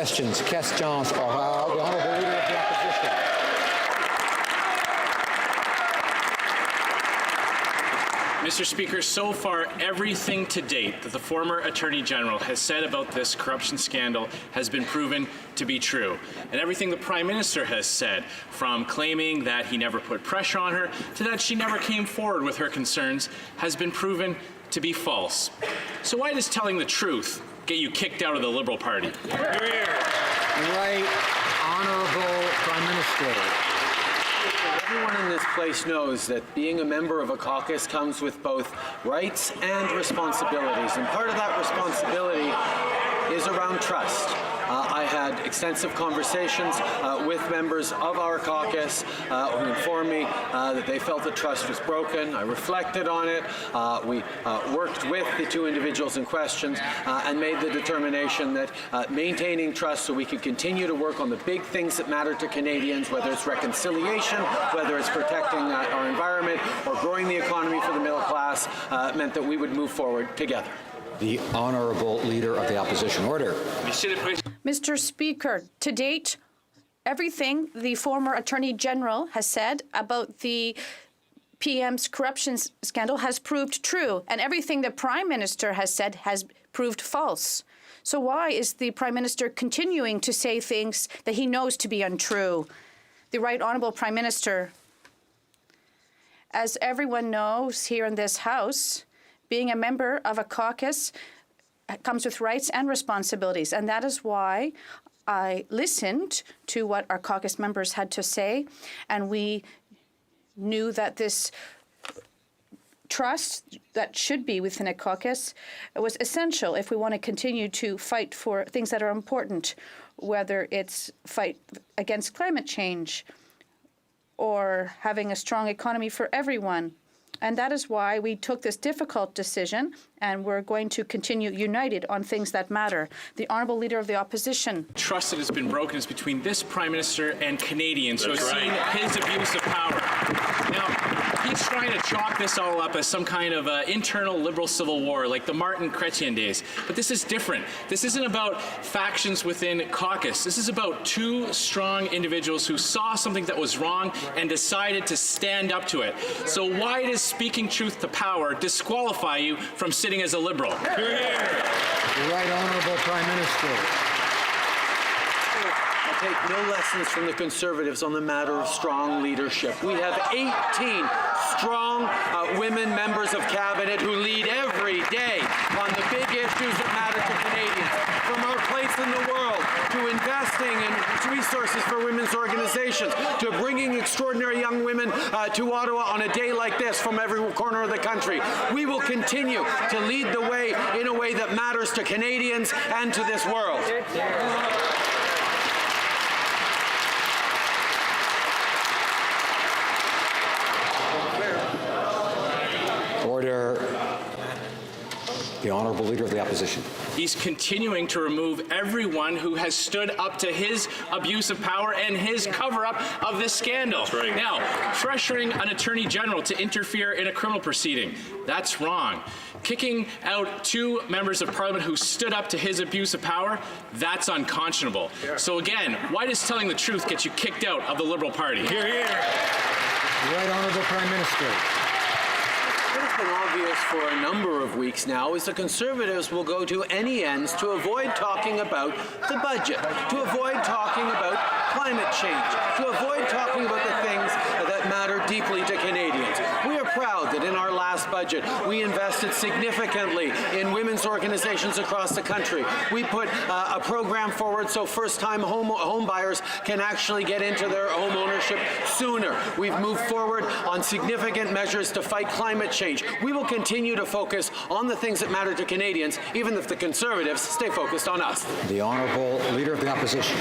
questions. Questions. The Honourable Leader of the Opposition. Mr. Speaker, so far, everything to date that the former Attorney General has said about this corruption scandal has been proven to be true. And everything the Prime Minister has said, from claiming that he never put pressure on her to that she never came forward with her concerns, has been proven to be false. So why does telling the truth get you kicked out of the Liberal Party? Right Honourable Prime Minister. Everyone in this place knows that being a member of a caucus comes with both rights and responsibilities, and part of that responsibility is around trust. I had extensive conversations with members of our caucus who informed me that they felt the trust was broken. I reflected on it. We worked with the two individuals in question and made the determination that maintaining trust so we could continue to work on the big things that matter to Canadians, whether it's reconciliation, whether it's protecting our environment or growing the economy for the middle class, meant that we would move forward together. The Honourable Leader of the Opposition. Order. Mr. Speaker, to date, everything the former Attorney General has said about the PM's corruption scandal has proved true, and everything the Prime Minister has said has proved false. So why is the Prime Minister continuing to say things that he knows to be untrue? The Right Honourable Prime Minister, as everyone knows here in this House, being a member of a caucus comes with rights and responsibilities, and that is why I listened to what our caucus members had to say, and we knew that this trust that should be within a caucus was essential if we want to continue to fight for things that are important, whether it's fight against climate change or having a strong economy for everyone. And that is why we took this difficult decision, and we're going to continue united on things that matter. The Honourable Leader of the Opposition. Trust that has been broken is between this Prime Minister and Canadians who have seen his abuse of power. Now, he's trying to chalk this all up as some kind of internal Liberal civil war, like the Martin Chrétien days. But this is different. This isn't about factions within caucus. This is about two strong individuals who saw something that was wrong and decided to stand up to it. So why does speaking truth to power disqualify you from sitting as a Liberal? The Right Honourable Prime Minister. Take no lessons from the Conservatives on the matter of strong leadership. We have 18 strong women members of Cabinet who lead every day on the big issues that matter to Canadians, from our place in the world to investing in resources for women's organizations to bringing extraordinary young women to Ottawa on a day like this from every corner of the country. We will continue to lead the way in a way that matters to Canadians and to this world. Order. The Honourable Leader of the Opposition. He's continuing to remove everyone who has stood up to his abuse of power and his cover-up of this scandal. That's right. Now, pressuring an Attorney General to interfere in a criminal proceeding, that's wrong. Kicking out two members of Parliament who stood up to his abuse of power, that's unconscionable. Yeah. So again, why does telling the truth get you kicked out of the Liberal Party? Hear, hear. The Right Honourable Prime Minister. What has been obvious for a number of weeks now is the Conservatives will go to any ends to avoid talking about the budget, to avoid talking about climate change, to avoid talking about the things that matter deeply to Canadians. We are proud that in our last budget we invested significantly in women's organizations across the country. We put a program forward so first-time home buyers can actually get into their home ownership sooner. We've moved forward on significant measures to fight climate change. We will continue to focus on the things that matter to Canadians, even if the Conservatives stay focused on us. The Honourable Leader of the Opposition.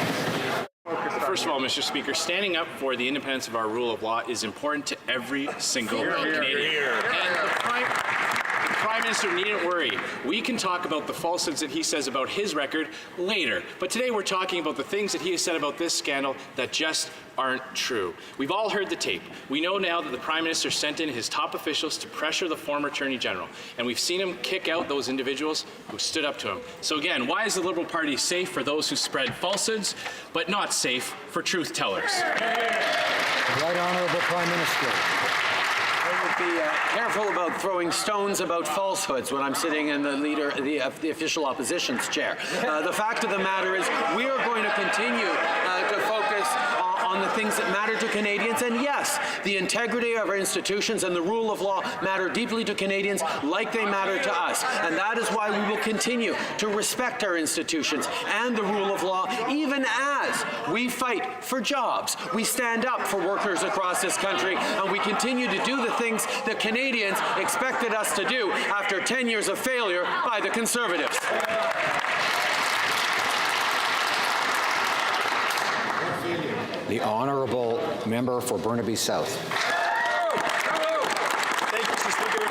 First of all, Mr. Speaker, standing up for the independence of our rule of law is important to every single Canadian. And the Prime Minister needn't worry. We can talk about the falsehoods that he says about his record later. But today we're talking about the things that he has said about this scandal that just aren't true. We've all heard the tape. We know now that the Prime Minister sent in his top officials to pressure the former Attorney General. And we've seen him kick out those individuals who stood up to him. So again, why is the Liberal Party safe for those who spread falsehoods, but not safe for truth tellers? The Right Honourable Prime Minister. I would be careful about throwing stones about falsehoods when I'm sitting in the official opposition's chair. The fact of the matter is we are going to continue to focus on the things that matter to Canadians. And yes, the integrity of our institutions and the rule of law matter deeply to Canadians like they matter to us. And that is why we will continue to respect our institutions and the rule of law, even as we fight for jobs. We stand up for workers across this country, and we continue to do the things that Canadians expected us to do after 10 years of failure by the Conservatives. The Honourable Member for Burnaby South. Thank you, Mr. Speaker.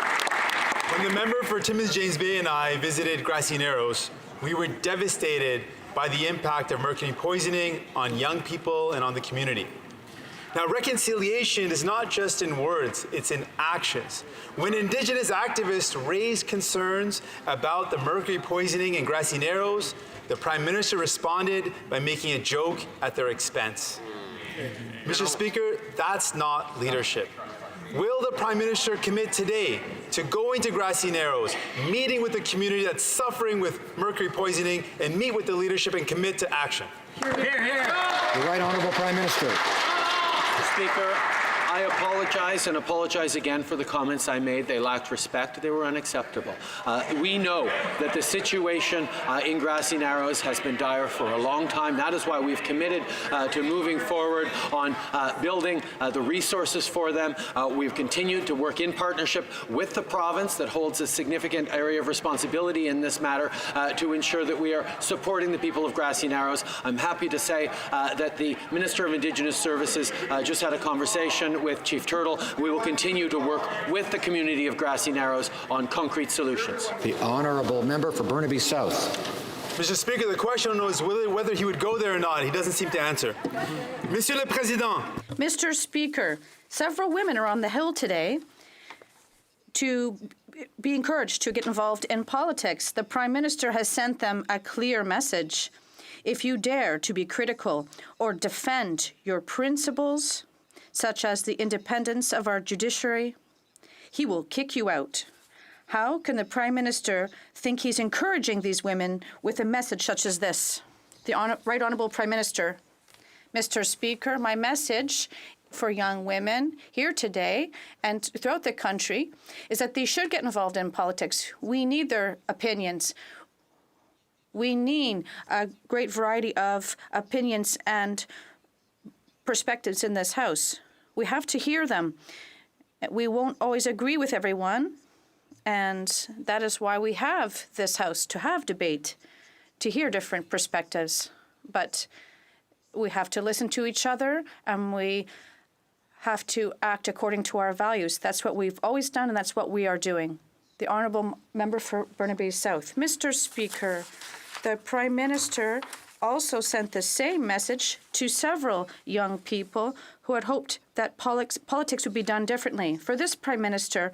When the member for Timmins James Bay and I visited Grassy Narrows, we were devastated by the impact of mercury poisoning on young people and on the community. Now, reconciliation is not just in words, it's in actions. When Indigenous activists raised concerns about the mercury poisoning in Grassy Narrows, the Prime Minister responded by making a joke at their expense. Mr. Speaker, that's not leadership. Will the Prime Minister commit today to going to Grassy Narrows, meeting with the community that's suffering with mercury poisoning, and meet with the leadership and commit to action? The Right Honourable Prime Minister. Speaker, I apologize and apologize again for the comments I made. They lacked respect. They were unacceptable. We know that the situation in Grassy Narrows has been dire for a long time. That is why we've committed to moving forward on building the resources for them. We've continued to work in partnership with the province that holds a significant area of responsibility in this matter to ensure that we are supporting the people of Grassy Narrows. I'm happy to say that the Minister of Indigenous Services just had a conversation with Chief Turtle. We will continue to work with the community of Grassy Narrows on concrete solutions. The Honourable Member for Burnaby South. Mr. Speaker, the question was whether he would go there or not. He doesn't seem to answer. Monsieur le Président. Mr. Speaker, several women are on the Hill today to be encouraged to get involved in politics. The Prime Minister has sent them a clear message. If you dare to be critical or defend your principles, such as the independence of our judiciary, he will kick you out. How can the Prime Minister think he's encouraging these women with a message such as this? The Right Honourable Prime Minister. Mr. Speaker, my message for young women here today and throughout the country is that they should get involved in politics. We need their opinions. We need a great variety of opinions and perspectives in this House. We have to hear them. We won't always agree with everyone, and that is why we have this House, to have debate, to hear different perspectives. But we have to listen to each other, and we have to act according to our values. That's what we've always done, and that's what we are doing. The Honourable Member for Burnaby South. Mr. Speaker, the Prime Minister also sent the same message to several young people who had hoped that politics would be done differently. For this Prime Minister,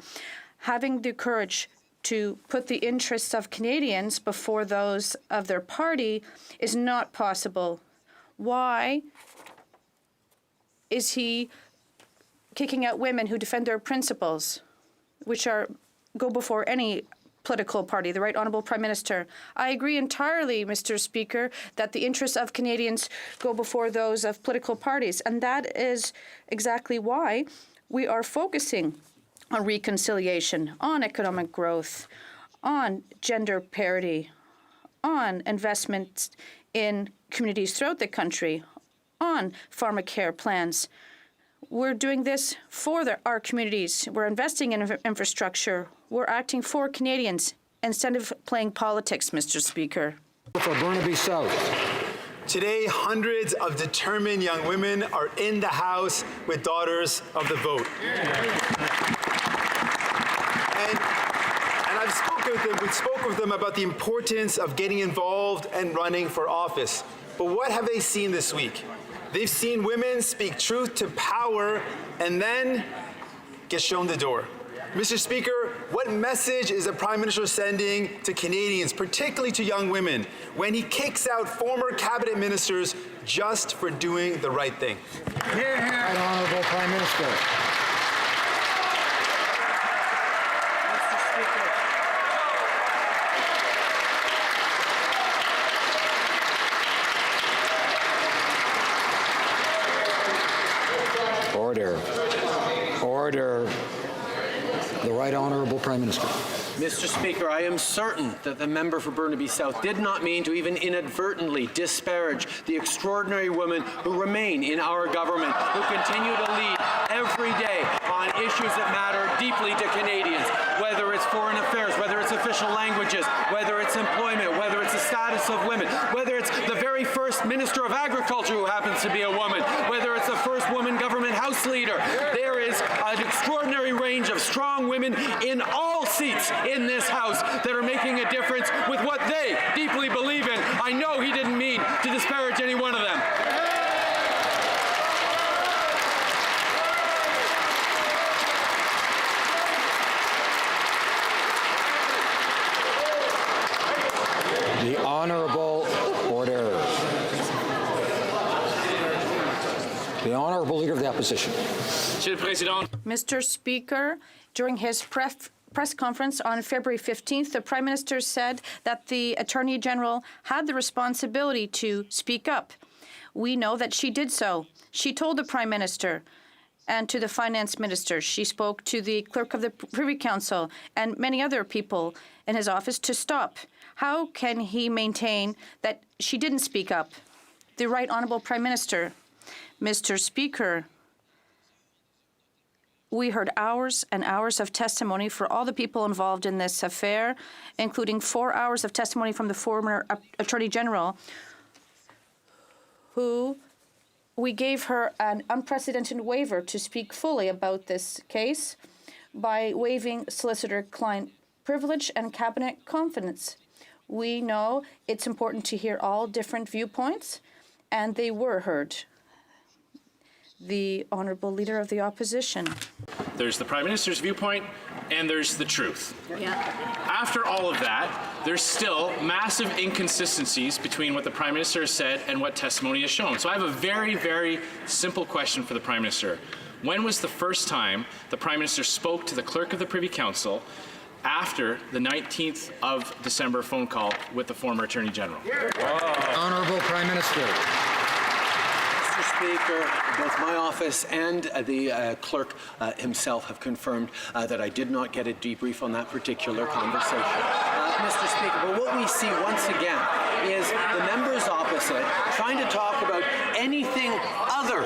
having the courage to put the interests of Canadians before those of their party is not possible. Why is he kicking out women who defend their principles, which go before any political party? The Right Honourable Prime Minister. I agree entirely, Mr. Speaker, that the interests of Canadians go before those of political parties, and that is exactly why we are focusing on reconciliation, on economic growth, on gender parity, on investment in communities throughout the country, on pharmacare plans. We're doing this for our communities. We're investing in infrastructure. We're acting for Canadians instead of playing politics, Mr. Speaker. For Burnaby South. Today, hundreds of determined young women are in the House with Daughters of the Vote. And I've spoke with them about the importance of getting involved and running for office. But what have they seen this week? They've seen women speak truth to power and then get shown the door. Mr. Speaker, what message is the Prime Minister sending to Canadians, particularly to young women, when he kicks out former cabinet ministers just for doing the right thing? Hear, hear. Right Honourable Prime Minister. Order. Order. The Right Honourable Prime Minister. Mr. Speaker, I am certain that the member for Burnaby South did not mean to even inadvertently disparage the extraordinary women who remain in our government, who continue to lead every day on issues that matter deeply to Canadians, whether it's foreign affairs, whether it's official languages, whether it's employment, whether it's the status of women, whether it's the very first Minister of Agriculture who happens to be a woman, whether it's the first woman government House Leader. There is an extraordinary range of strong women in all seats in this House that are making a difference with what they deeply believe in. I know he didn't mean to disparage any one of them. The Honourable Order. The Honourable Leader of the Opposition. Mr. Speaker, during his press conference on February 15th, the Prime Minister said that the Attorney General had the responsibility to speak up. We know that she did so. She told the Prime Minister and to the Finance Minister. She spoke to the Clerk of the Privy Council and many other people in his office to stop. How can he maintain that she didn't speak up? The Right Honourable Prime Minister. Mr. Speaker, we heard hours and hours of testimony for all the people involved in this affair, including 4 hours of testimony from the former Attorney General, who we gave her an unprecedented waiver to speak fully about this case by waiving solicitor-client privilege and cabinet confidence. We know it's important to hear all different viewpoints, and they were heard. The Honourable Leader of the Opposition. There's the Prime Minister's viewpoint, and there's the truth. Yeah. After all of that, there's still massive inconsistencies between what the Prime Minister has said and what testimony has shown. So I have a very, very simple question for the Prime Minister. When was the first time the Prime Minister spoke to the Clerk of the Privy Council after the 19th of December phone call with the former Attorney General? Honourable Prime Minister. Mr. Speaker, both my office and the clerk himself have confirmed that I did not get a debrief on that particular conversation. Mr. Speaker, but what we see once again is the members opposite trying to talk about anything other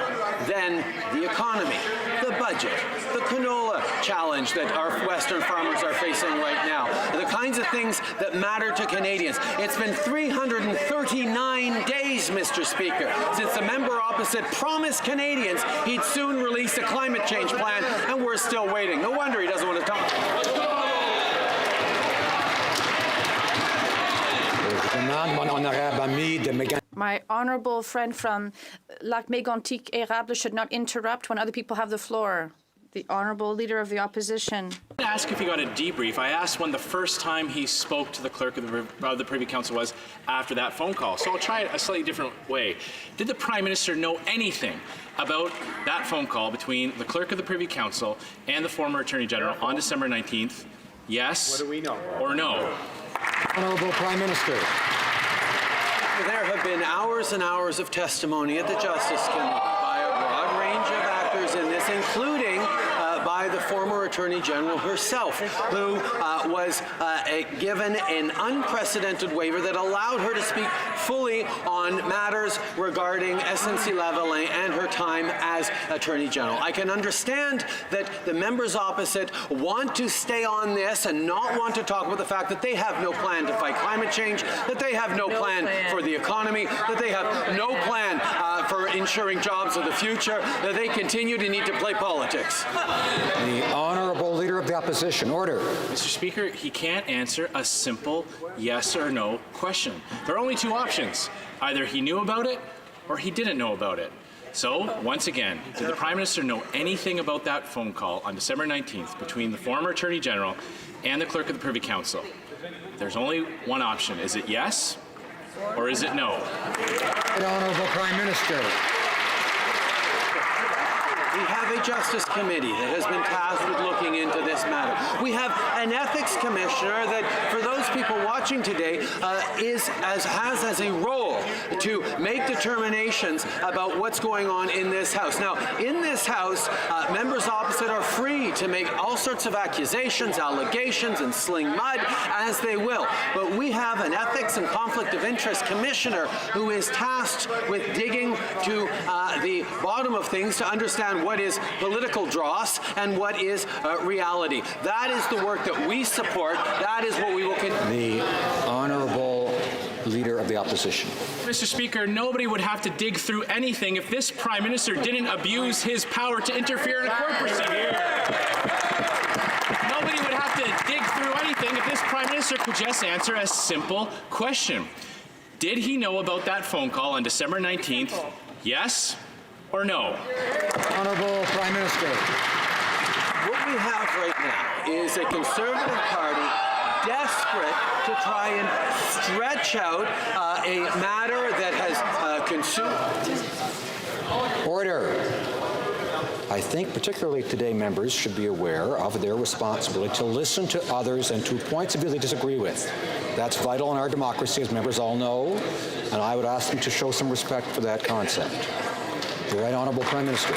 than the economy, the budget, the canola challenge that our Western farmers are facing right now, the kinds of things that matter to Canadians. It's been 339 days, Mr. Speaker, since the member opposite promised Canadians he'd soon release a climate change plan, and we're still waiting. No wonder he doesn't want to talk. My honourable friend from Lac Mégantic Érable should not interrupt when other people have the floor. The Honourable Leader of the Opposition. I didn't ask if he got a debrief. I asked when the first time he spoke to the Clerk of the Privy Council was after that phone call. So I'll try it a slightly different way. Did the Prime Minister know anything about that phone call between the Clerk of the Privy Council and the former Attorney General on December 19th? Yes. What do we know? Or no? Honourable Prime Minister. There have been hours and hours of testimony at the Justice Committee by a broad range of actors in this, including by the former Attorney General herself, who was given an unprecedented waiver that allowed her to speak fully on matters regarding SNC-Lavalin and her time as Attorney General. I can understand that the members opposite want to stay on this and not want to talk about the fact that they have no plan to fight climate change, that they have no plan for the economy, that they have no plan for ensuring jobs of the future, that they continue to need to play politics. The Honourable Leader of the Opposition. Order. Mr. Speaker, he can't answer a simple yes or no question. There are only two options. Either he knew about it or he didn't know about it. So, once again, did the Prime Minister know anything about that phone call on December 19th between the former Attorney General and the Clerk of the Privy Council? There's only one option. Is it yes or is it no? The Honourable Prime Minister. We have a Justice Committee that has been tasked with looking into this matter. We have an Ethics Commissioner that, for those people watching today, has as a role to make determinations about what's going on in this House. Now, in this House, members opposite are free to make all sorts of accusations, allegations, and sling mud as they will. But we have an Ethics and Conflict of Interest Commissioner who is tasked with digging to the bottom of things to understand what is political dross and what is reality. That is the work that we support. That is what we will continue. The Honourable Leader of the Opposition. Mr. Speaker, nobody would have to dig through anything if this Prime Minister didn't abuse his power to interfere in a court proceeding. Nobody would have to dig through anything if this Prime Minister could just answer a simple question. Did he know about that phone call on December 19th? Yes or no? Honourable Prime Minister. What we have right now is a Conservative Party desperate to try and stretch out a matter that has consumed. Order. I think particularly today members should be aware of their responsibility to listen to others and to points of view they disagree with. That's vital in our democracy, as members all know, and I would ask them to show some respect for that concept. The Right Honourable Prime Minister.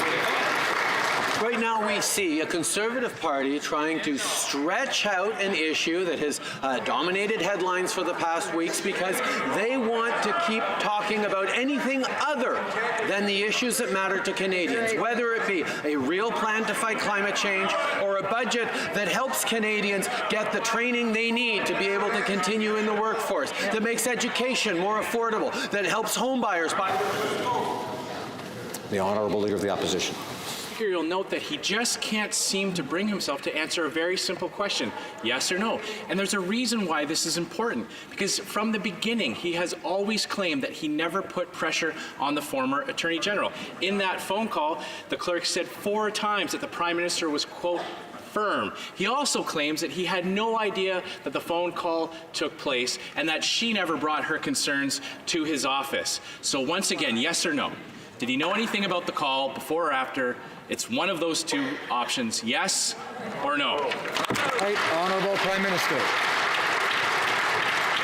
Right now we see a Conservative Party trying to stretch out an issue that has dominated headlines for the past weeks because they want to keep talking about anything other than the issues that matter to Canadians, whether it be a real plan to fight climate change or a budget that helps Canadians get the training they need to be able to continue in the workforce, that makes education more affordable, that helps homebuyers buy. The Honourable Leader of the Opposition. Speaker, you'll note that he just can't seem to bring himself to answer a very simple question, yes or no. And there's a reason why this is important, because from the beginning, he has always claimed that he never put pressure on the former Attorney General. In that phone call, the clerk said 4 times that the Prime Minister was, quote, firm. He also claims that he had no idea that the phone call took place and that she never brought her concerns to his office. So once again, yes or no? Did he know anything about the call before or after? It's one of those two options, yes or no. Right Honourable Prime Minister.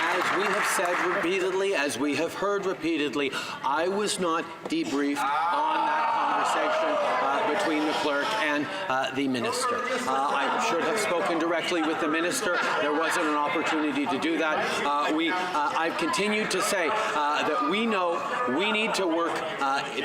As we have said repeatedly, as we have heard repeatedly, I was not debriefed on that conversation between the clerk and the minister. I should have spoken directly with the minister. There wasn't an opportunity to do that. I've continued to say that we know we need to work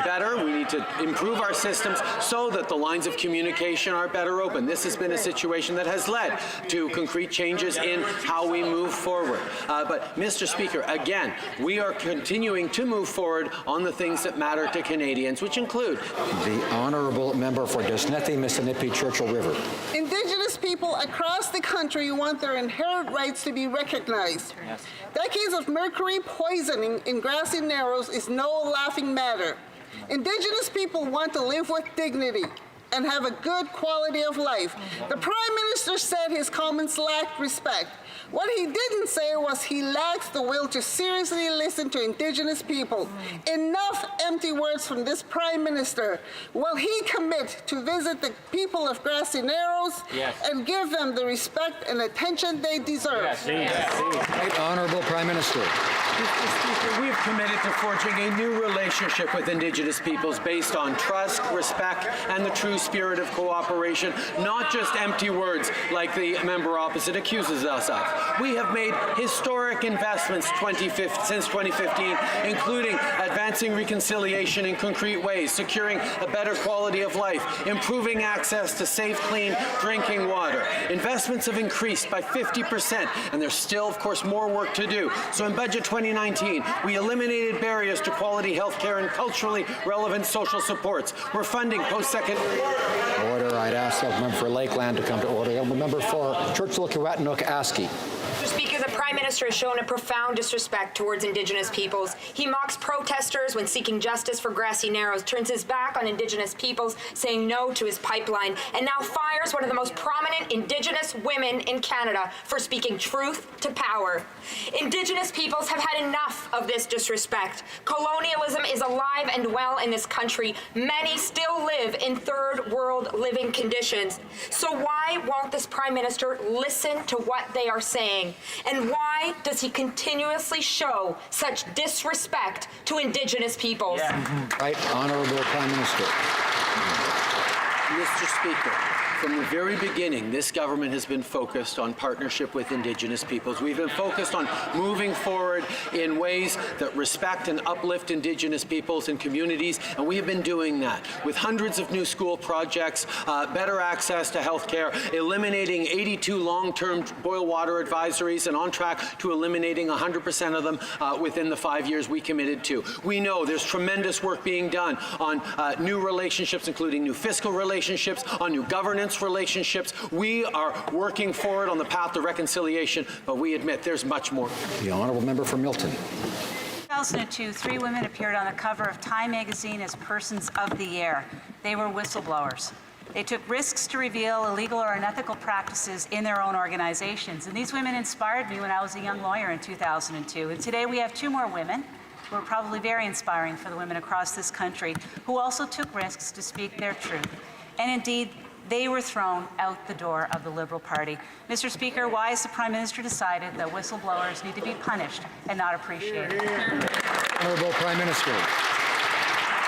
better. We need to improve our systems so that the lines of communication are better open. This has been a situation that has led to concrete changes in how we move forward. But, Mr. Speaker, again, we are continuing to move forward on the things that matter to Canadians, which include the Honourable Member for Desnethi, Mississippi, Churchill River. Indigenous people across the country want their inherent rights to be recognized. Yes. Decades of mercury poisoning in Grassy Narrows is no laughing matter. Indigenous people want to live with dignity and have a good quality of life. The Prime Minister said his comments lacked respect. What he didn't say was he lacks the will to seriously listen to Indigenous people. Enough empty words from this Prime Minister. Will he commit to visit the people of Grassy Narrows and give them the respect and attention they deserve? Right Honourable Prime Minister. Mr. Speaker, we have committed to forging a new relationship with Indigenous peoples based on trust, respect, and the true spirit of cooperation, not just empty words like the member opposite accuses us of. We have made historic investments since 2015, including advancing reconciliation in concrete ways, securing a better quality of life, improving access to safe, clean drinking water. Investments have increased by 50%, and there's still, of course, more work to do. So in Budget 2019, we eliminated eliminated barriers to quality health care and culturally relevant social supports. We're funding post-secondary. Order. I'd ask the member for Lakeland to come to order. The member for Churchill-Kiwetinoong-Askey. Mr. Speaker, the Prime Minister has shown a profound disrespect towards Indigenous peoples. He mocks protesters when seeking justice for Grassy Narrows, turns his back on Indigenous peoples, saying no to his pipeline, and now fires one of the most prominent Indigenous women in Canada for speaking truth to power. Indigenous peoples have had enough of this disrespect. Colonialism is alive and well in this country. Many still live in third world living conditions. So why won't this Prime Minister listen to what they are saying? And why does he continuously show such disrespect to Indigenous peoples? Right, Honourable Prime Minister. Mr. Speaker, from the very beginning, this government has been focused on partnership with Indigenous peoples. We've been focused on moving forward in ways that respect and uplift Indigenous peoples and communities, and we have been doing that with hundreds of new school projects, better access to health care, eliminating 82 long-term boil water advisories, and on track to eliminating 100% of them within the 5 years we committed to. We know there's tremendous work being done on new relationships, including new fiscal relationships, on new governance relationships. We are working forward on the path to reconciliation, but we admit there's much more. The Honourable Member for Milton. In 2002, 3 women appeared on the cover of Time magazine as Persons of the Year. They were whistleblowers. They took risks to reveal illegal or unethical practices in their own organizations. And these women inspired me when I was a young lawyer in 2002. And today we have 2 more women who are probably very inspiring for the women across this country who also took risks to speak their truth. And indeed, they were thrown out the door of the Liberal Party. Mr. Speaker, why has the Prime Minister decided that whistleblowers need to be punished and not appreciated? Honourable Prime Minister.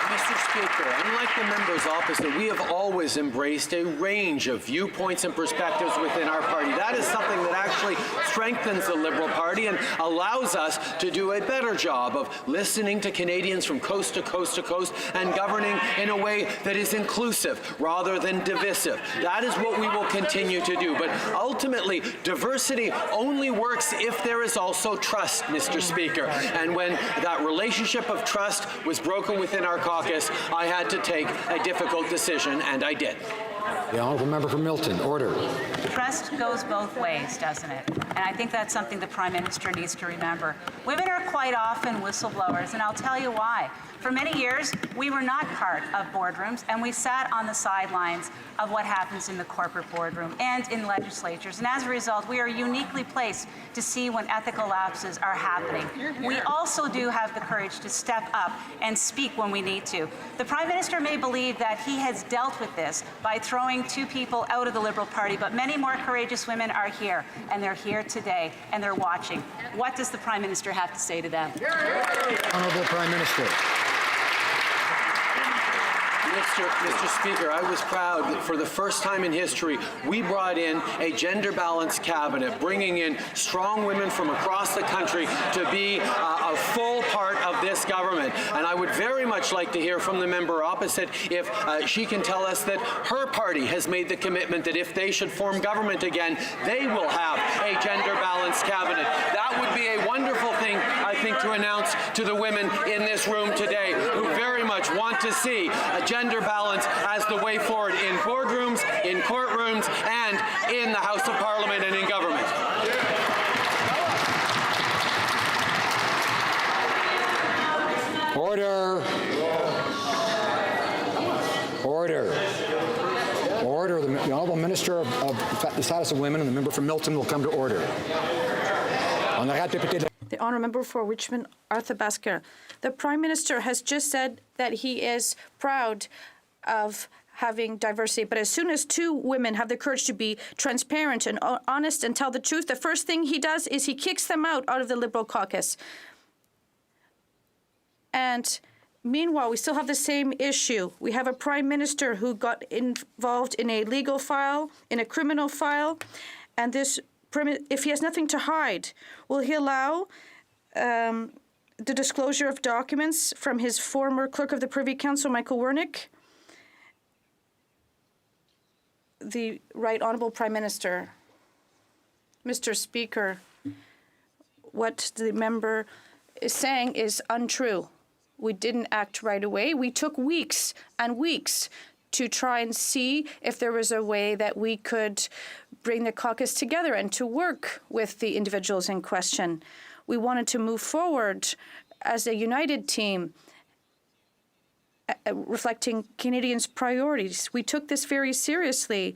Mr. Speaker, unlike the members opposite, we have always embraced a range of viewpoints and perspectives within our party. That is something that actually strengthens the Liberal Party and allows us to do a better job of listening to Canadians from coast to coast to coast and governing in a way that is inclusive rather than divisive. That is what we will continue to do. But ultimately, diversity only works if there is also trust, Mr. Speaker. And when that relationship of trust was broken within our caucus, I had to take a difficult decision, and I did. The Honourable Member for Milton. Order. Trust goes both ways, doesn't it? And I think that's something the Prime Minister needs to remember. Women are quite often whistleblowers, and I'll tell you why. For many years, we were not part of boardrooms, and we sat on the sidelines of what happens in the corporate boardroom and in legislatures. And as a result, we are uniquely placed to see when ethical lapses are happening. We also do have the courage to step up and speak when we need to. The Prime Minister may believe that he has dealt with this by throwing 2 people out of the Liberal Party, but many more courageous women are here, and they're here today, and they're watching. What does the Prime Minister have to say to them? Honourable Prime Minister. Mr. Speaker, I was proud that for the first time in history, we brought in a gender-balanced cabinet, bringing in strong women from across the country to be a full part of this government. And I would very much like to hear from the member opposite if she can tell us that her party has made the commitment that if they should form government again, they will have a gender-balanced cabinet. That would be a wonderful thing, I think, to announce to the women in this room today who very much want to see a gender balance as the way forward in boardrooms, in courtrooms, and in the House of Parliament and in government. Order. Order. Order. The Honourable Minister of the Status of Women and the member for Milton will come to order. The Honourable Member for Richmond, Arthur-Basker. The Prime Minister has just said that he is proud of having diversity, but as soon as 2 women have the courage to be transparent and honest and tell the truth, the first thing he does is he kicks them out of the Liberal caucus. And meanwhile, we still have the same issue. We have a Prime Minister who got involved in a legal file, in a criminal file, and this, if he has nothing to hide, will he allow the disclosure of documents from his former Clerk of the Privy Council, Michael Wernick? The Right Honourable Prime Minister. Mr. Speaker, what the member is saying is untrue. We didn't act right away. We took weeks and weeks to try and see if there was a way that we could bring the caucus together and to work with the individuals in question. We wanted to move forward as a united team, reflecting Canadians' priorities. We took this very seriously.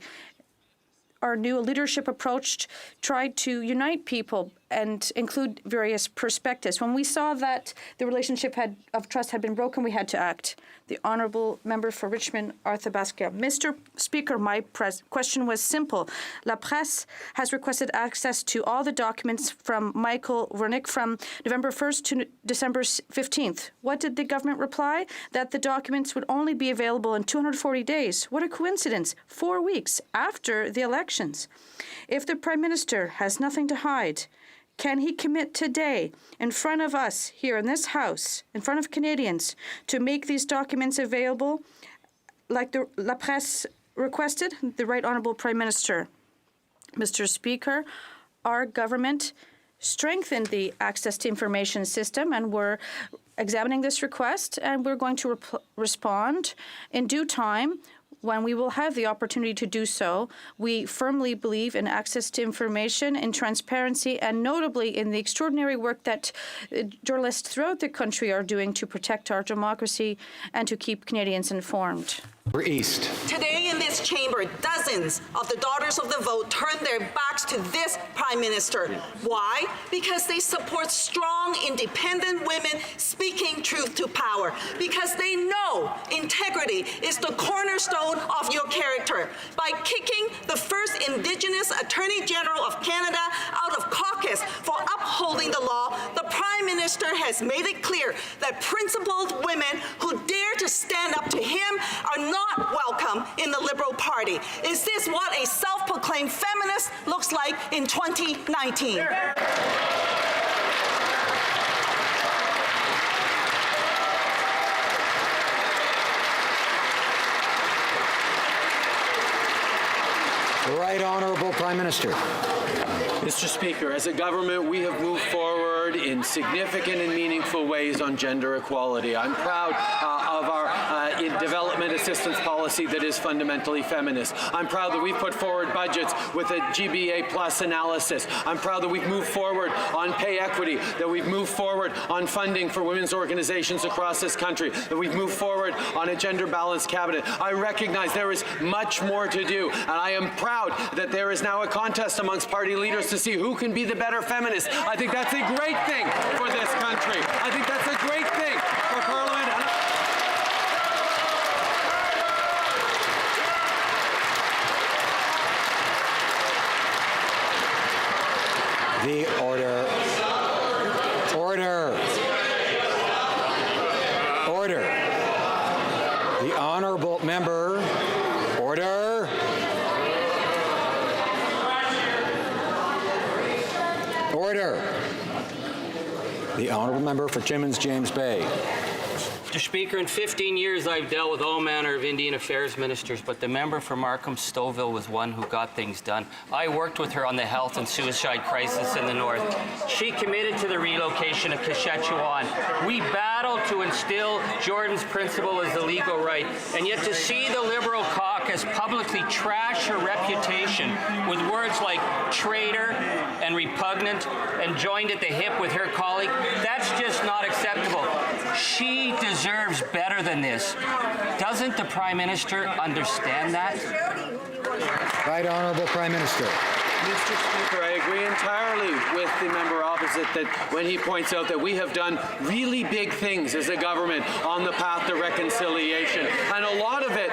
Our new leadership approach tried to unite people and include various perspectives. When we saw that the relationship of trust had been broken, we had to act. The Honourable Member for Richmond, Arthabaska. Mr. Speaker, my question was simple. La Presse has requested access to all the documents from Michael Wernick from November 1st to December 15th. What did the government reply? That the documents would only be available in 240 days. What a coincidence. 4 weeks after the elections. If the Prime Minister has nothing to hide, can he commit today, in front of us here in this House, in front of Canadians, to make these documents available like the La Presse requested? The Right Honourable Prime Minister. Mr. Speaker, our government strengthened the access to information system, and we're examining this request, and we're going to respond in due time when we will have the opportunity to do so. We firmly believe in access to information, in transparency, and notably in the extraordinary work that journalists throughout the country are doing to protect our democracy and to keep Canadians informed. We're east. Today in this chamber, dozens of the daughters of the vote turned their backs to this Prime Minister. Why? Because they support strong, independent women speaking truth to power. Because they know integrity is the cornerstone of your character. By kicking the first Indigenous Attorney General of Canada out of caucus for upholding the law, the Prime Minister has made it clear that principled women who dare to stand up to him are not welcome in the Liberal Party. Is this what a self-proclaimed feminist looks like in 2019? Right Honourable Prime Minister. Mr. Speaker, as a government, we have moved forward in significant and meaningful ways on gender equality. I'm proud of our development assistance policy that is fundamentally feminist. I'm proud that we've put forward budgets with a GBA plus analysis. I'm proud that we've moved forward on pay equity, that we've moved forward on funding for women's organizations across this country, that we've moved forward on a gender-balanced cabinet. I recognize there is much more to do, and I am proud that there is now a contest amongst party leaders to see who can be the better feminist. I think that's a great thing for this country. I think that's a great thing for Parliament. The order. Order. Order. The Honourable Member. Order. Order. The Honourable Member for Timmins James Bay. Mr. Speaker, in 15 years I've dealt with all manner of Indian Affairs ministers, but the member for Markham-Stouffville was one who got things done. I worked with her on the health and suicide crisis in the north. She committed to the relocation of Kashechewan. We battled to instill Jordan's principle as the legal right, and yet to see the Liberal caucus publicly trash her reputation with words like traitor and repugnant and joined at the hip with her colleague, that's just not acceptable. She deserves better than this. Doesn't the Prime Minister understand that? Right Honourable Prime Minister. Mr. Speaker, I agree entirely with the member opposite that when he points out that we have done really big things as a government on the path to reconciliation. And a lot of it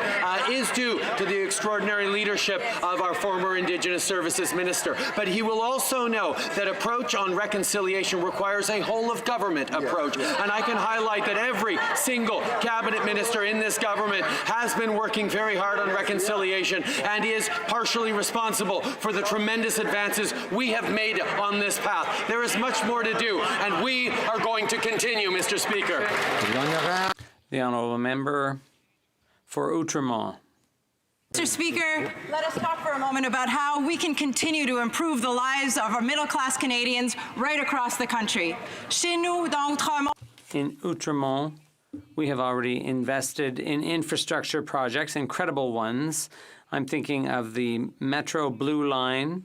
is due to the extraordinary leadership of our former Indigenous Services Minister. But he will also know that approach on reconciliation requires a whole-of-government approach. And I can highlight that every single cabinet minister in this government has been working very hard on reconciliation and is partially responsible for the tremendous advances we have made on this path. There is much more to do, and we are going to continue, Mr. Speaker. The Honourable Member for Outremont. Mr. Speaker, let us talk for a moment about how we can continue to improve the lives of our middle-class Canadians right across the country. Chez nous, dans Outremont. In Outremont, we have already invested in infrastructure projects, incredible ones. I'm thinking of the Metro Blue Line,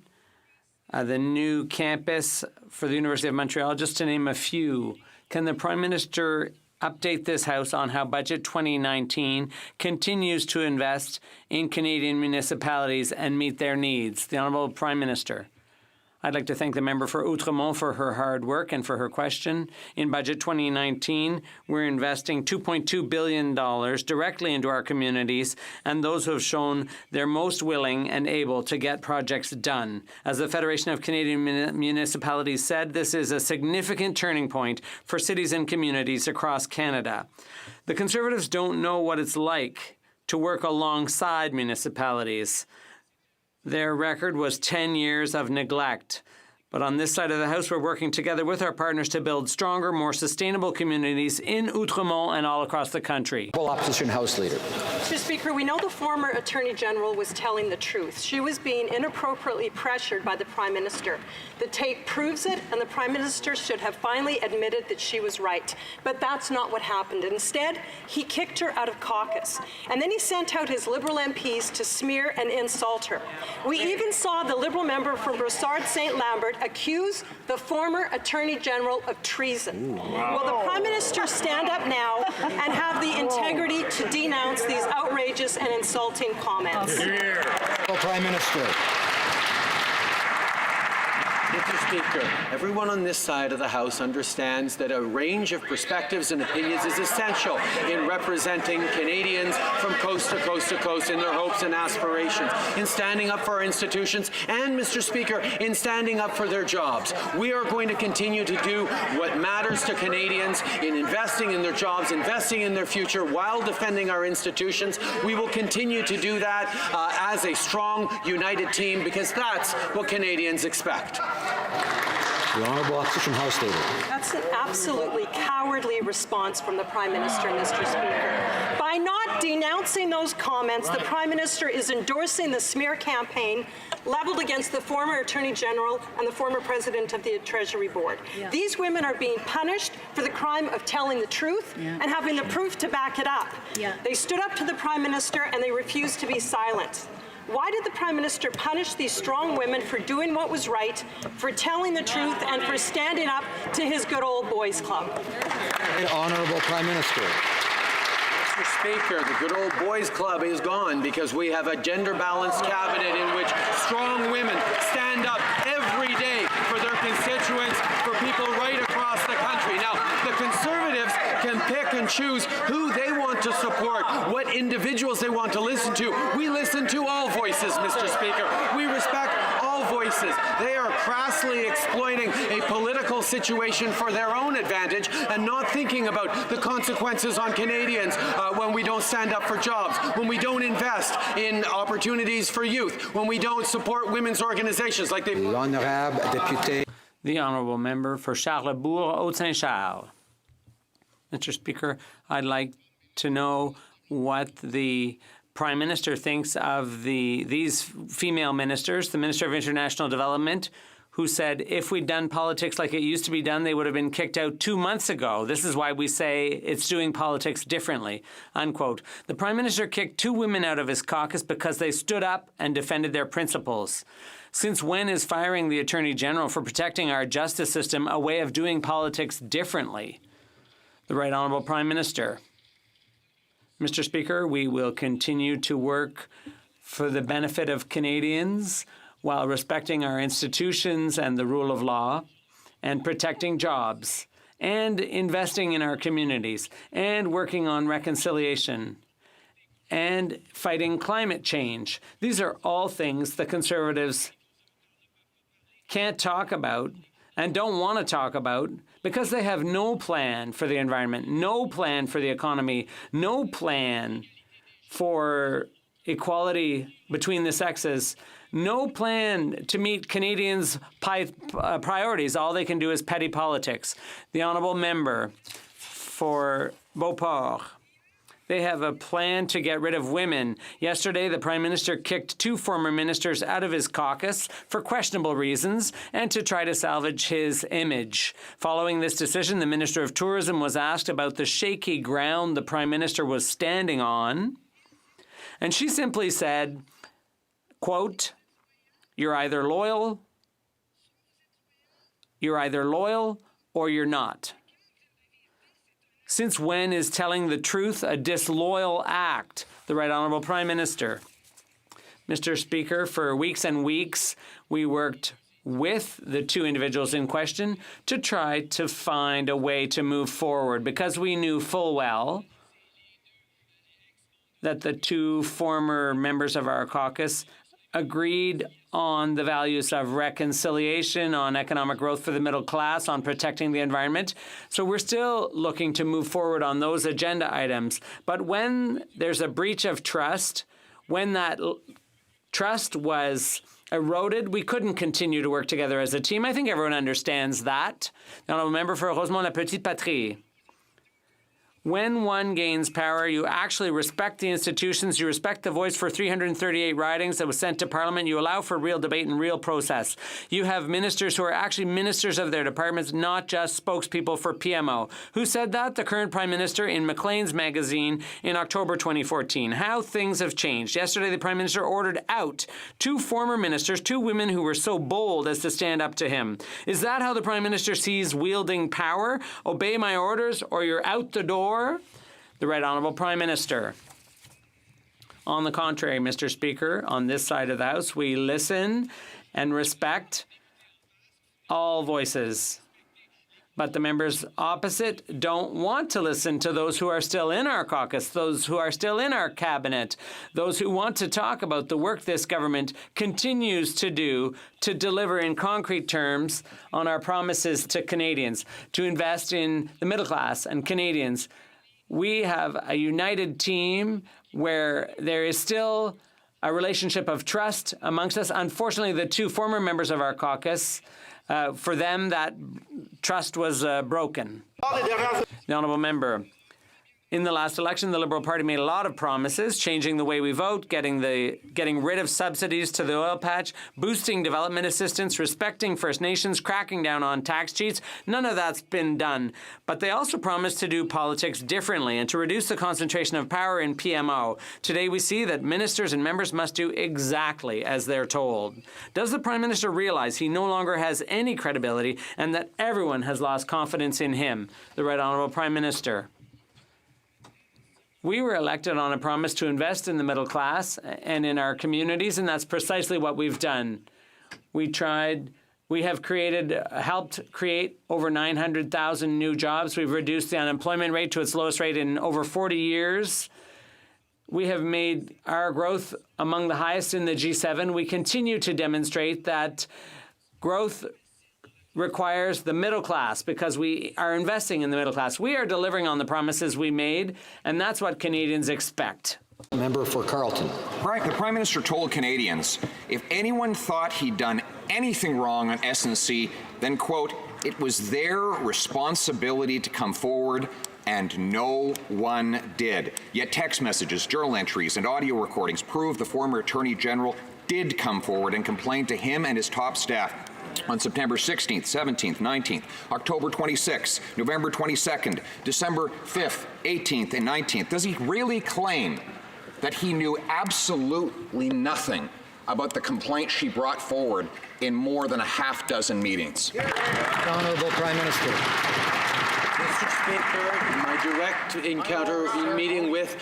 the new campus for the University of Montreal, just to name a few. Can the Prime Minister update this House on how Budget 2019 continues to invest in Canadian municipalities and meet their needs? The Honourable Prime Minister. I'd like to thank the member for Outremont for her hard work and for her question. In Budget 2019, we're investing $2.2 billion directly into our communities and those who have shown they're most willing and able to get projects done. As the Federation of Canadian Municipalities said, this is a significant turning point for cities and communities across Canada. The Conservatives don't know what it's like to work alongside municipalities. Their record was 10 years of neglect. But on this side of the House, we're working together with our partners to build stronger, more sustainable communities in Outremont and all across the country. Opposition House Leader. Mr. Speaker, we know the former Attorney General was telling the truth. She was being inappropriately pressured by the Prime Minister. The tape proves it, and the Prime Minister should have finally admitted that she was right. But that's not what happened. Instead, he kicked her out of caucus. And then he sent out his Liberal MPs to smear and insult her. We even saw the Liberal member from Brossard St. Lambert accuse the former Attorney General of treason. Will the Prime Minister stand up now and have the integrity to denounce these outrageous and insulting comments? Prime Minister. Mr. Speaker, everyone on this side of the House understands that a range of perspectives and opinions is essential in representing Canadians from coast to coast to coast in their hopes and aspirations, in standing up for our institutions, and, Mr. Speaker, in standing up for their jobs. We are going to continue to do what matters to Canadians in investing in their jobs, investing in their future while defending our institutions. We will continue to do that as a strong, united team, because that's what Canadians expect. The Honourable Opposition House Leader. That's an absolutely cowardly response from the Prime Minister, Mr. Speaker. By not denouncing those comments, the Prime Minister is endorsing the smear campaign leveled against the former Attorney General and the former President of the Treasury Board. Yeah. These women are being punished for the crime of telling the truth and having the proof to back it up. Yeah. They stood up to the Prime Minister and they refused to be silent. Why did the Prime Minister punish these strong women for doing what was right, for telling the truth, and for standing up to his good old boys club? Honourable Prime Minister. Mr. Speaker, the good old boys club is gone because we have a gender-balanced cabinet in which strong women stand up every day for their constituents, for people right across the country. Now, the Conservatives can pick and choose who they want to support, what individuals they want to listen to. We listen to all voices, Mr. Speaker. We respect all voices. They are crassly exploiting a political situation for their own advantage and not thinking about the consequences on Canadians when we don't stand up for jobs, when we don't invest in opportunities for youth, when we don't support women's organizations like they... The Honourable Member for Charlesbourg, Haute-Saint-Charles. Mr. Speaker, I'd like to know what the Prime Minister thinks of these female ministers, the Minister of International Development, who said if we'd done politics like it used to be done, they would have been kicked out 2 months ago. This is why we say it's doing politics differently, unquote. The Prime Minister kicked 2 women out of his caucus because they stood up and defended their principles. Since when is firing the Attorney General for protecting our justice system a way of doing politics differently? The Right Honourable Prime Minister. Mr. Speaker, we will continue to work for the benefit of Canadians while respecting our institutions and the rule of law, and protecting jobs, and investing in our communities, and working on reconciliation, and fighting climate change. These are all things the Conservatives can't talk about and don't want to talk about because they have no plan for the environment, no plan for the economy, no plan for equality between the sexes, no plan to meet Canadians' priorities. All they can do is petty politics. The Honourable Member for Beauport. They have a plan to get rid of women. Yesterday, the Prime Minister kicked 2 former ministers out of his caucus for questionable reasons and to try to salvage his image. Following this decision, the Minister of Tourism was asked about the shaky ground the Prime Minister was standing on. And she simply said, quote, you're either loyal or you're not. Since when is telling the truth a disloyal act? The Right Honourable Prime Minister. Mr. Speaker, for weeks and weeks, we worked with the 2 individuals in question to try to find a way to move forward because we knew full well that the 2 former members of our caucus agreed on the values of reconciliation, on economic growth for the middle class, on protecting the environment. So we're still looking to move forward on those agenda items. But when there's a breach of trust, when that trust was eroded, we couldn't continue to work together as a team. I think everyone understands that. The Honourable Member for Rosemont-la-Petite-Patrie. When one gains power, you actually respect the institutions, you respect the voice for 338 ridings that was sent to Parliament, you allow for real debate and real process. You have ministers who are actually ministers of their departments, not just spokespeople for PMO. Who said that? The current Prime Minister in Maclean's magazine in October 2014. How things have changed. Yesterday, the Prime Minister ordered out 2 former ministers, 2 women who were so bold as to stand up to him. Is that how the Prime Minister sees wielding power? Obey my orders or you're out the door? The Right Honourable Prime Minister. On the contrary, Mr. Speaker, on this side of the House, we listen and respect all voices. But the members opposite don't want to listen to those who are still in our caucus, those who are still in our cabinet, those who want to talk about the work this government continues to do to deliver in concrete terms on our promises to Canadians, to invest in the middle class and Canadians. We have a united team where there is still a relationship of trust amongst us. Unfortunately, the 2 former members of our caucus, for them, that trust was broken. The Honourable Member. In the last election, the Liberal Party made a lot of promises, changing the way we vote, getting rid of subsidies to the oil patch, boosting development assistance, respecting First Nations, cracking down on tax cheats. None of that's been done. But they also promised to do politics differently and to reduce the concentration of power in PMO. Today we see that ministers and members must do exactly as they're told. Does the Prime Minister realize he no longer has any credibility and that everyone has lost confidence in him? The Right Honourable Prime Minister. We were elected on a promise to invest in the middle class and in our communities, and that's precisely what we've done. We have helped create over 900,000 new jobs. We've reduced the unemployment rate to its lowest rate in over 40 years. We have made our growth among the highest in the G7. We continue to demonstrate that growth requires the middle class because we are investing in the middle class. We are delivering on the promises we made, and that's what Canadians expect. Member for Carleton. Right, the Prime Minister told Canadians, if anyone thought he'd done anything wrong on SNC, then, quote, it was their responsibility to come forward, and no one did. Yet text messages, journal entries, and audio recordings prove the former Attorney General did come forward and complain to him and his top staff on September 16th, 17th, 19th, October 26th, November 22nd, December 5th, 18th, and 19th. Does he really claim that he knew absolutely nothing about the complaint she brought forward in more than a half-dozen meetings? The Honourable Prime Minister. Mr. Speaker, in my direct encounter meeting with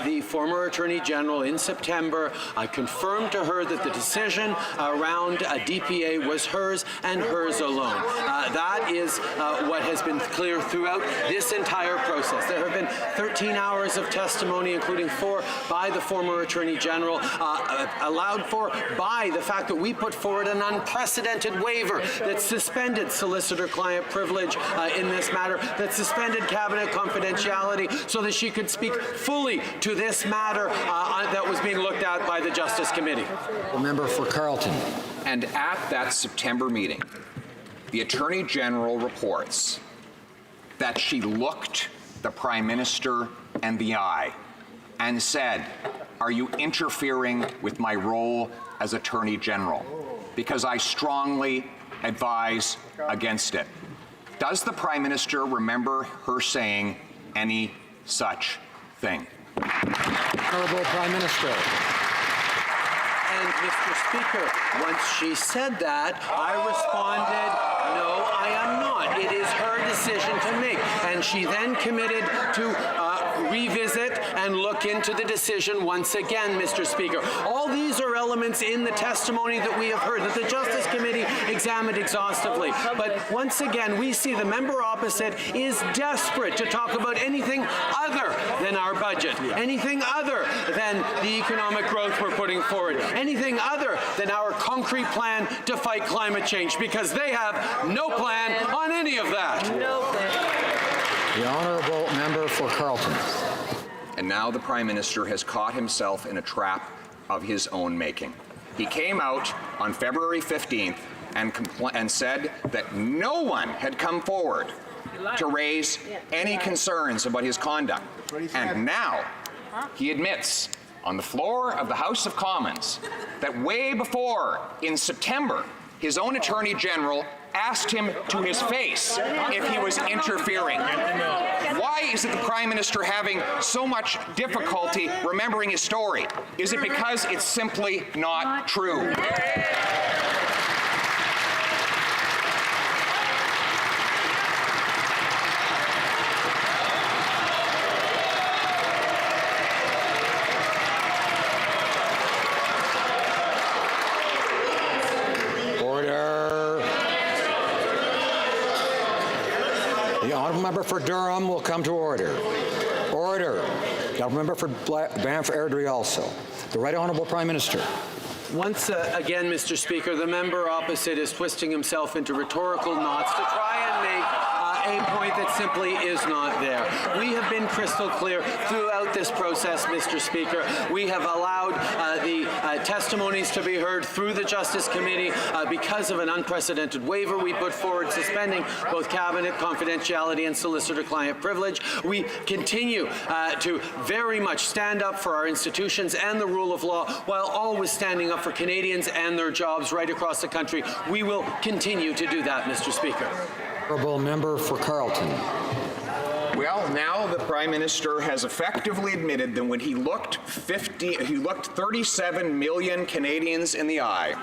the former Attorney General in September, I confirmed to her that the decision around DPA was hers and hers alone. That is what has been clear throughout this entire process. There have been 13 hours of testimony, including 4 by the former Attorney General, allowed for by the fact that we put forward an unprecedented waiver that suspended solicitor-client privilege in this matter, that suspended cabinet confidentiality so that she could speak fully to this matter that was being looked at by the Justice Committee. The member for Carleton. And at that September meeting, the Attorney General reports that she looked the Prime Minister in the eye and said, "Are you interfering with my role as Attorney General?" Because I strongly advise against it. Does the Prime Minister remember her saying any such thing? Honourable Prime Minister. And Mr. Speaker, once she said that, I responded, no, I am not. It is her decision to make. And she then committed to revisit and look into the decision once again, Mr. Speaker. All these are elements in the testimony that we have heard, that the Justice Committee examined exhaustively. But once again, we see the member opposite is desperate to talk about anything other than our budget, anything other than the economic growth we're putting forward, anything other than our concrete plan to fight climate change, because they have no plan on any of that. No plan. The honourable member for Carleton. And now the Prime Minister has caught himself in a trap of his own making. He came out on February 15th and said that no one had come forward to raise any concerns about his conduct. And now he admits on the floor of the House of Commons that way before, in September, his own Attorney General asked him to his face if he was interfering. Why is it the Prime Minister having so much difficulty remembering his story? Is it because it's simply not true? Member for Durham will come to order. Order. The honourable member for Banff Airdrie also. The Right Honourable Prime Minister. Once again, Mr. Speaker, the member opposite is twisting himself into rhetorical knots to try and make a point that simply is not there. We have been crystal clear throughout this process, Mr. Speaker. We have allowed the testimonies to be heard through the Justice Committee because of an unprecedented waiver we put forward, suspending both cabinet confidentiality and solicitor-client privilege. We continue to very much stand up for our institutions and the rule of law, while always standing up for Canadians and their jobs right across the country. We will continue to do that, Mr. Speaker. Honourable member for Carleton. Well, now the Prime Minister has effectively admitted that when he looked 37 million Canadians in the eye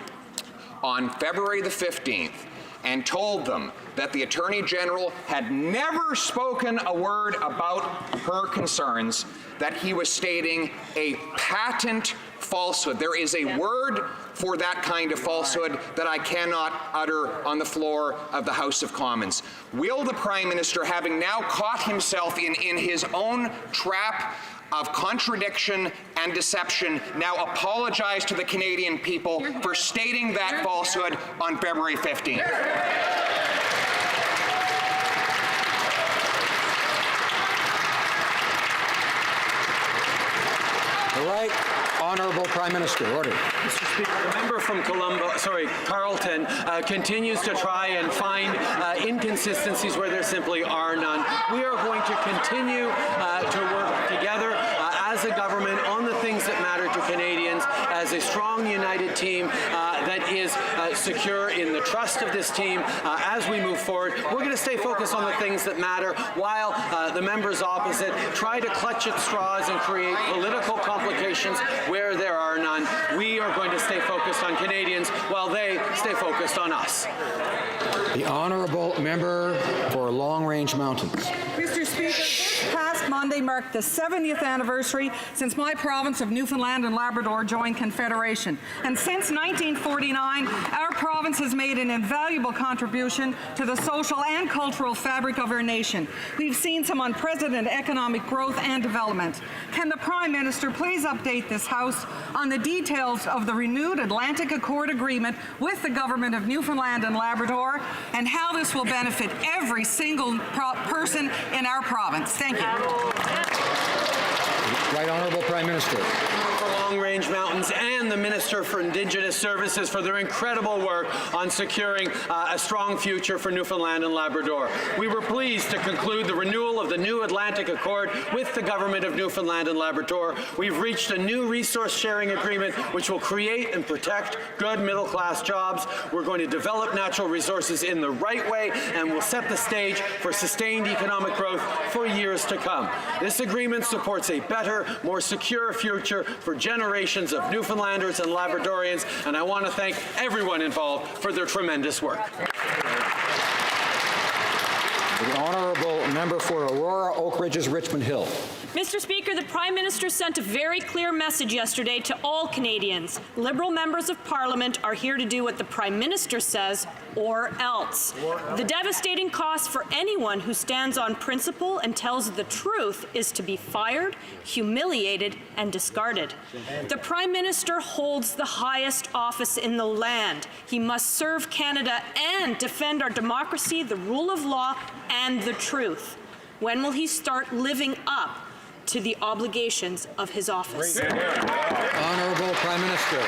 on February the 15th and told them that the Attorney General had never spoken a word about her concerns, that he was stating a patent falsehood. There is a word for that kind of falsehood that I cannot utter on the floor of the House of Commons. Will the Prime Minister, having now caught himself in his own trap of contradiction and deception, now apologize to the Canadian people for stating that falsehood on February 15th? The Right Honourable Prime Minister. Order. Mr. Speaker, the member from Carleton continues to try and find inconsistencies where there simply are none. We are going to continue to work together as a government on the things that matter to Canadians, as a strong, united team that is secure in the trust of this team as we move forward. We're going to stay focused on the things that matter, while the members opposite try to clutch at straws and create political complications where there are none. We are going to stay focused on Canadians while they stay focused on us. The honourable member for Long Range Mountains. Mr. Speaker, this past Monday marked the 70th anniversary since my province of Newfoundland and Labrador joined Confederation. And since 1949, our province has made an invaluable contribution to the social and cultural fabric of our nation. We've seen some unprecedented economic growth and development. Can the Prime Minister please update this House on the details of the renewed Atlantic Accord agreement with the Government of Newfoundland and Labrador, and how this will benefit every single person in our province? Thank you. Right Honourable Prime Minister. For Long Range Mountains and and the Minister for Indigenous Services for their incredible work on securing a strong future for Newfoundland and Labrador. We were pleased to conclude the renewal of the New Atlantic Accord with the Government of Newfoundland and Labrador. We've reached a new resource sharing agreement which will create and protect good middle-class jobs. We're going to develop natural resources in the right way and will set the stage for sustained economic growth for years to come. This agreement supports a better, more secure future for generations of Newfoundlanders and Labradorians, and I want to thank everyone involved for their tremendous work. The honourable member for Aurora, Oak Ridges, Richmond Hill. Mr. Speaker, the Prime Minister sent a very clear message yesterday to all Canadians. Liberal members of Parliament are here to do what the Prime Minister says or else. The devastating cost for anyone who stands on principle and tells the truth is to be fired, humiliated, and discarded. The Prime Minister holds the highest office in the land. He must serve Canada and defend our democracy, the rule of law, and the truth. When will he start living up to the obligations of his office? Honourable Prime Minister.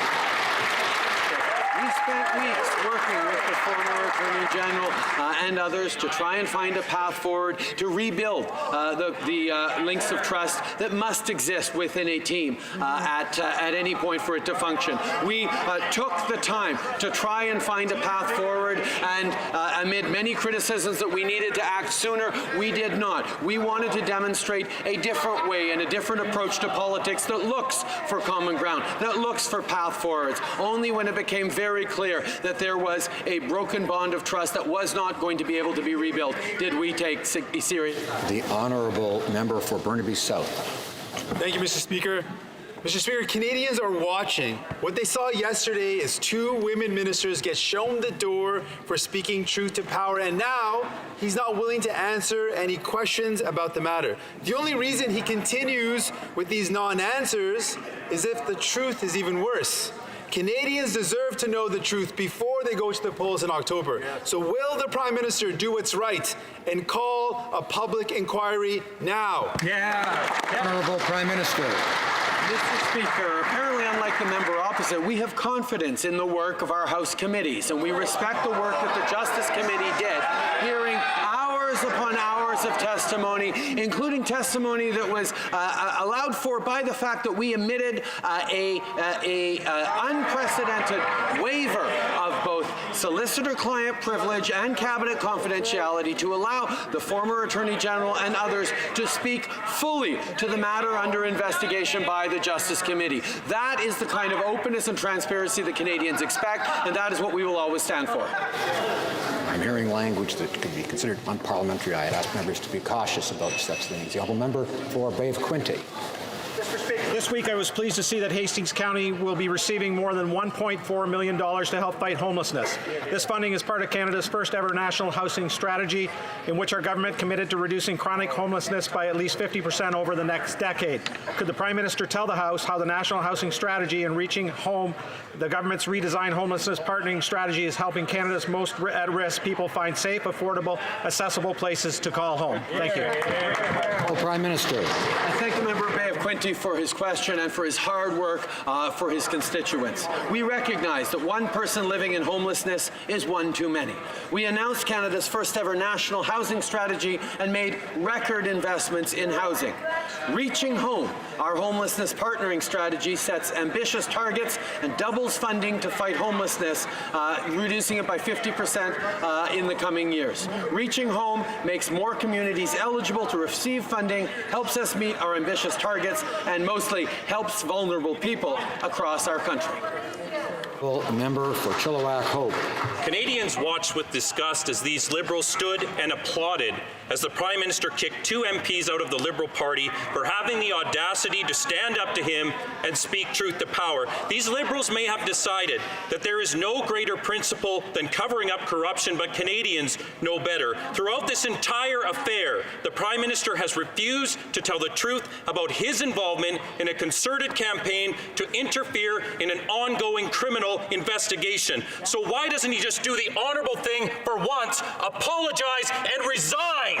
We spent weeks working with the former Attorney General and others to try and find a path forward to rebuild the links of trust that must exist within a team at any point for it to function. We took the time to try and find a path forward, and amid many criticisms that we needed to act sooner, we did not. We wanted to demonstrate a different way and a different approach to politics that looks for common ground, that looks for path forwards. Only when it became very clear that there was a broken bond of trust that was not going to be able to be rebuilt did we take serious. The honourable member for Burnaby South. Thank you, Mr. Speaker. Mr. Speaker, Canadians are watching. What they saw yesterday is 2 women ministers get shown the door for speaking truth to power, and now he's not willing to answer any questions about the matter. The only reason he continues with these non-answers is if the truth is even worse. Canadians deserve to know the truth before they go to the polls in October. So will the Prime Minister do what's right and call a public inquiry now? Honourable Prime Minister. Mr. Speaker, apparently unlike the member opposite, we have confidence in the work of our House committees, and we respect the work that the Justice Committee did, hearing hours upon hours of testimony, including testimony that was allowed for by the fact that we emitted a unprecedented waiver of both solicitor-client privilege and cabinet confidentiality to allow the former Attorney General and others to speak fully to the matter under investigation by the Justice Committee. That is the kind of openness and transparency that Canadians expect, and that is what we will always stand for. I'm hearing language that could be considered unparliamentary. I had asked members to be cautious about such things. The honourable member for Bay of Quinte. Mr. Speaker, this week I was pleased to see that Hastings County will be receiving more than $1.4 million to help fight homelessness. This funding is part of Canada's first ever national housing strategy, in which our government committed to reducing chronic homelessness by at least 50% over the next decade. Could the Prime Minister tell the House how the national housing strategy and reaching home, the government's redesigned homelessness partnering strategy, is helping Canada's most at-risk people find safe, affordable, accessible places to call home? Thank you. Prime Minister. I thank the member of Bay of Quinte for his question and for his hard work for his constituents. We recognize that one person living in homelessness is one too many. We announced Canada's first ever national housing strategy and made record investments in housing. Reaching Home, our homelessness partnering strategy, sets ambitious targets and doubles funding to fight homelessness, reducing it by 50% in the coming years. Reaching Home makes more communities eligible to receive funding, helps us meet our ambitious targets, and mostly helps vulnerable people across our country. Member for Chilliwack Hope. Canadians watched with disgust as these Liberals stood and applauded as the Prime Minister kicked 2 MPs out of the Liberal Party for having the audacity to stand up to him and speak truth to power. These Liberals may have decided that there is no greater principle than covering up corruption, but Canadians know better. Throughout this entire affair, the Prime Minister has refused to tell the truth about his involvement in a concerted campaign to interfere in an ongoing criminal investigation. So why doesn't he just do the honorable thing for once, apologize and resign?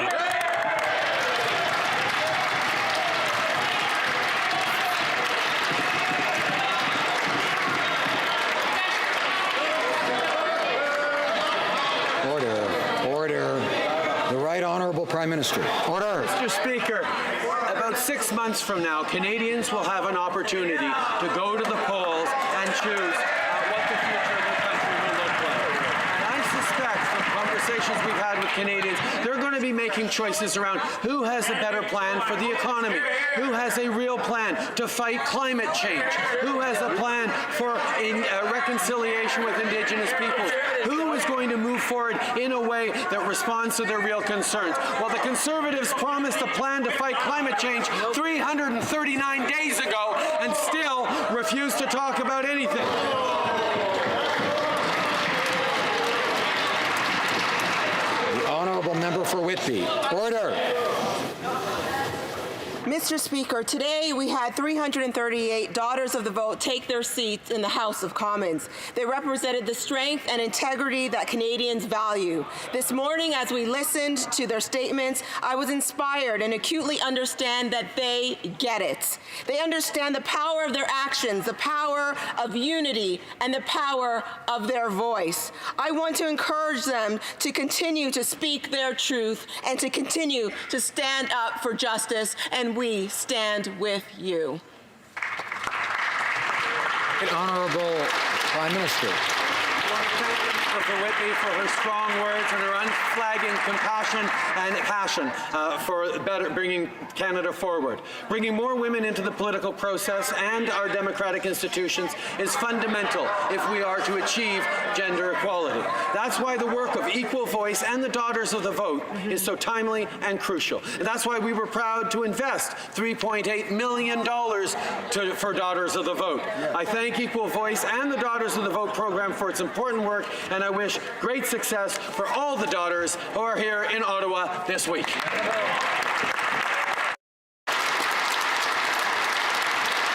Minister. Order. Mr. Speaker, about 6 months from now, Canadians will have an opportunity to go to the polls and choose what the future of their country will look like. And I suspect from conversations we've had with Canadians, they're going to be making choices around who has a better plan for the economy, who has a real plan to fight climate change, who has a plan for reconciliation with Indigenous peoples, who is going to move forward in a way that responds to their real concerns. Well, the Conservatives promised a plan to fight climate change 339 days ago and still refuse to talk about anything. The honourable member for Whitby. Order. Mr. Speaker, today we had 338 Daughters of the Vote take their seats in the House of Commons. They represented the strength and integrity that Canadians value. This morning, as we listened to their statements, I was inspired and acutely understand that they get it. They understand the power of their actions, the power of unity, and the power of their voice. I want to encourage them to continue to speak their truth and to continue to stand up for justice, and we stand with you. The Honourable Prime Minister. For Whitby for her strong words and her unflagging compassion and passion for bringing Canada forward. Bringing more women into the political process and our democratic institutions is fundamental if we are to achieve gender equality. That's why the work of Equal Voice and the Daughters of the Vote is so timely and crucial. And that's why we were proud to invest $3.8 million for Daughters of the Vote. I thank Equal Voice and the Daughters of the Vote program for its important work, and I wish great success for all the daughters who are here in Ottawa this week.